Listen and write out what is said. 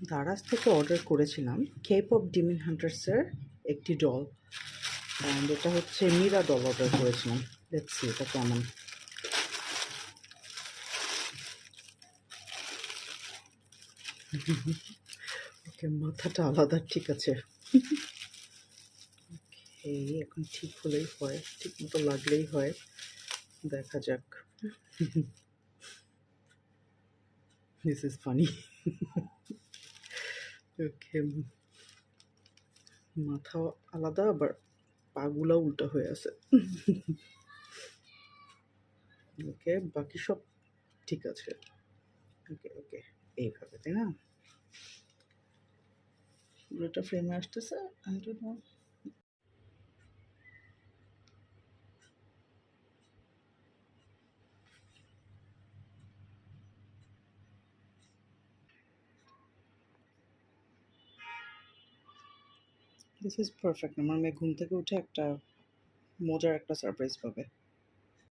দারাজ থেকে অর্ডার করেছিলাম Cape of Demon হান্টার্সের একটি ডল, অ্যান্ড এটা হচ্ছে মীরা ডল অর্ডার করেছিলাম। দেখছি এটা কেমন। ওকে, মাথাটা আলাদা, ঠিক আছে। এই এখন ঠিক হলেই হয়, ঠিক মতো লাগলেই হয়, দেখা যাক। This is funny. ওকে, মাথা আলাদা, আবার পাগুলা উল্টা হয়ে আছে। ওকে, বাকি সব ঠিক আছে। ওকে ওকে, এইভাবে, তাই না? পুরোটা ফ্রেমে আসতেছে। I don't know. This is perfect. আমার মেয়ে ঘুম থেকে উঠে একটা মজার একটা সারপ্রাইজ পাবে।